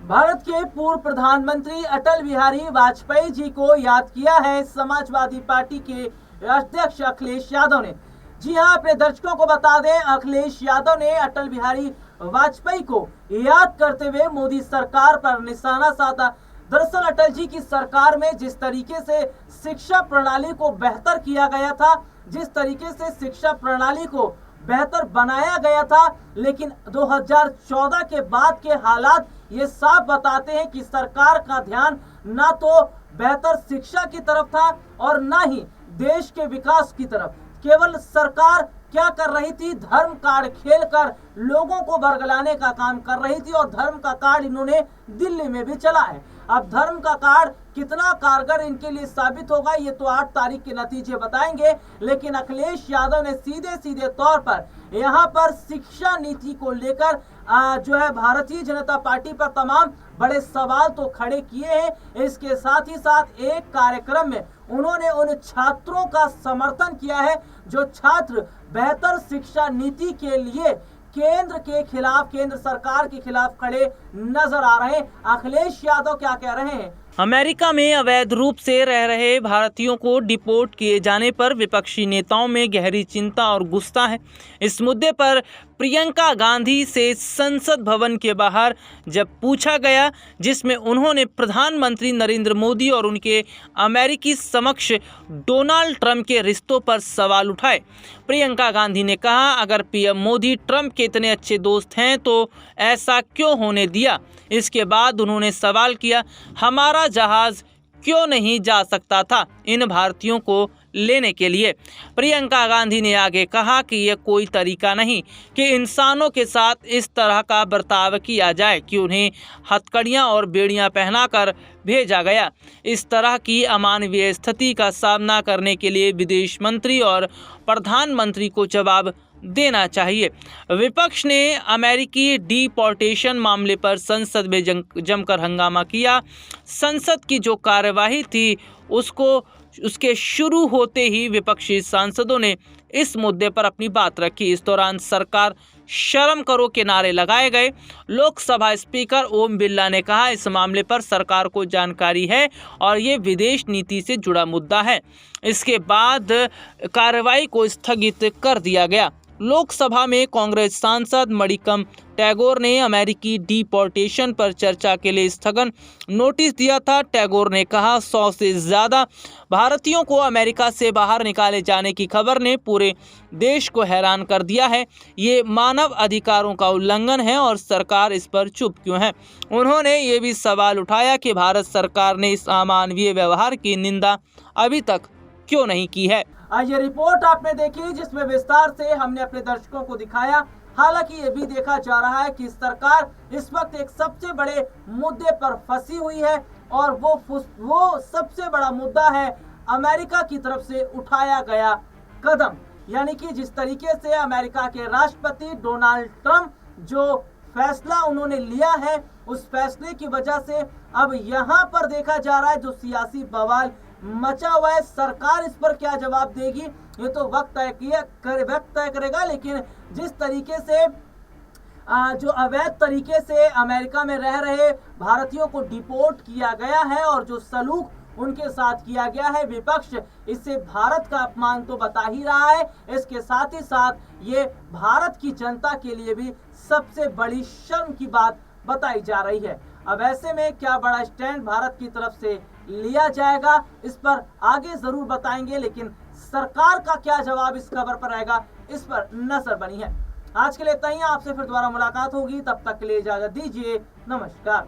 भारत के पूर्व प्रधानमंत्री अटल बिहारी वाजपेयी जी को याद किया है समाजवादी पार्टी के अध्यक्ष अखिलेश यादव ने। जी हां, अपने दर्शकों को बता दें, अखिलेश यादव ने अटल बिहारी वाजपेयी को याद करते हुए मोदी सरकार पर निशाना साधा। दरअसल अटल जी की सरकार में जिस तरीके से शिक्षा प्रणाली को बेहतर किया गया था, जिस तरीके से शिक्षा प्रणाली को बेहतर बनाया गया था, लेकिन 2014 के बाद के हालात ये साफ बताते हैं कि सरकार का ध्यान ना तो बेहतर शिक्षा की तरफ था और ना ही देश के विकास की तरफ। केवल सरकार क्या कर रही थी, धर्म कार्ड खेलकर लोगों को बरगलाने का काम कर रही थी और धर्म का कार्ड इन्होंने दिल्ली में भी चला है। अब धर्म का कार्ड कितना कारगर इनके लिए साबित होगा, ये तो 8 तारीख के नतीजे बताएंगे। लेकिन अखिलेश यादव ने सीधे सीधे तौर पर यहाँ पर शिक्षा नीति को लेकर जो है भारतीय जनता पार्टी पर तमाम बड़े सवाल तो खड़े किए हैं। इसके साथ ही साथ एक कार्यक्रम में उन्होंने उन छात्रों का समर्थन किया है जो छात्र बेहतर शिक्षा नीति के लिए केंद्र के खिलाफ, केंद्र सरकार के खिलाफ खड़े नजर आ रहे हैं। अखिलेश यादव क्या कह रहे हैं? अमेरिका में अवैध रूप से रह रहे भारतीयों को डिपोर्ट किए जाने पर विपक्षी नेताओं में गहरी चिंता और गुस्सा है। इस मुद्दे पर प्रियंका गांधी से संसद भवन के बाहर जब पूछा गया, जिसमें उन्होंने प्रधानमंत्री नरेंद्र मोदी और उनके अमेरिकी समकक्ष डोनाल्ड ट्रंप के रिश्तों पर सवाल उठाए। प्रियंका गांधी ने कहा, अगर पीएम मोदी ट्रंप के इतने अच्छे दोस्त हैं तो ऐसा क्यों होने दिया। इसके बाद उन्होंने सवाल किया, हमारा जहाज क्यों नहीं जा सकता था इन भारतीयों को लेने के लिए। प्रियंका गांधी ने आगे कहा कि यह कोई तरीका नहीं कि इंसानों के साथ इस तरह का बर्ताव किया जाए कि उन्हें हथकड़ियां और बेड़ियां पहनाकर भेजा गया। इस तरह की अमानवीय स्थिति का सामना करने के लिए विदेश मंत्री और प्रधानमंत्री को जवाब देना चाहिए। विपक्ष ने अमेरिकी डिपोर्टेशन मामले पर संसद में जमकर हंगामा किया। संसद की जो कार्यवाही थी उसके शुरू होते ही विपक्षी सांसदों ने इस मुद्दे पर अपनी बात रखी। इस दौरान सरकार शर्म करो के नारे लगाए गए। लोकसभा स्पीकर ओम बिरला ने कहा, इस मामले पर सरकार को जानकारी है और ये विदेश नीति से जुड़ा मुद्दा है। इसके बाद कार्रवाई को स्थगित कर दिया गया। लोकसभा में कांग्रेस सांसद मणिकम टैगोर ने अमेरिकी डिपोर्टेशन पर चर्चा के लिए स्थगन नोटिस दिया था। टैगोर ने कहा, 100 से ज़्यादा भारतीयों को अमेरिका से बाहर निकाले जाने की खबर ने पूरे देश को हैरान कर दिया है। ये मानव अधिकारों का उल्लंघन है और सरकार इस पर चुप क्यों है। उन्होंने ये भी सवाल उठाया कि भारत सरकार ने इस अमानवीय व्यवहार की निंदा अभी तक क्यों नहीं की है। ये रिपोर्ट आपने देखी जिसमें विस्तार से हमने अपने दर्शकों को दिखाया। हालांकि ये भी देखा जा रहा है कि सरकार इस वक्त एक सबसे बड़े मुद्दे पर फंसी हुई है और वो सबसे बड़ा मुद्दा है अमेरिका की तरफ से उठाया गया कदम। यानी कि जिस तरीके से अमेरिका के राष्ट्रपति डोनाल्ड ट्रंप जो फैसला उन्होंने लिया है, उस फैसले की वजह से अब यहाँ पर देखा जा रहा है जो सियासी बवाल मचा हुआ है। सरकार इस पर क्या जवाब देगी ये तो वक्त तय करेगा। लेकिन जिस तरीके से जो अवैध तरीके से अमेरिका में रह रहे भारतीयों को डिपोर्ट किया गया है और जो सलूक उनके साथ किया गया है, विपक्ष इससे भारत का अपमान तो बता ही रहा है। इसके साथ ही साथ ये भारत की जनता के लिए भी सबसे बड़ी शर्म की बात बताई जा रही है। अब ऐसे में क्या बड़ा स्टैंड भारत की तरफ से लिया जाएगा, इस पर आगे जरूर बताएंगे। लेकिन सरकार का क्या जवाब इस खबर पर आएगा, इस पर नजर बनी है। आज के लिए इतना ही, आपसे फिर दोबारा मुलाकात होगी, तब तक के लिए इजाजत दीजिए। नमस्कार।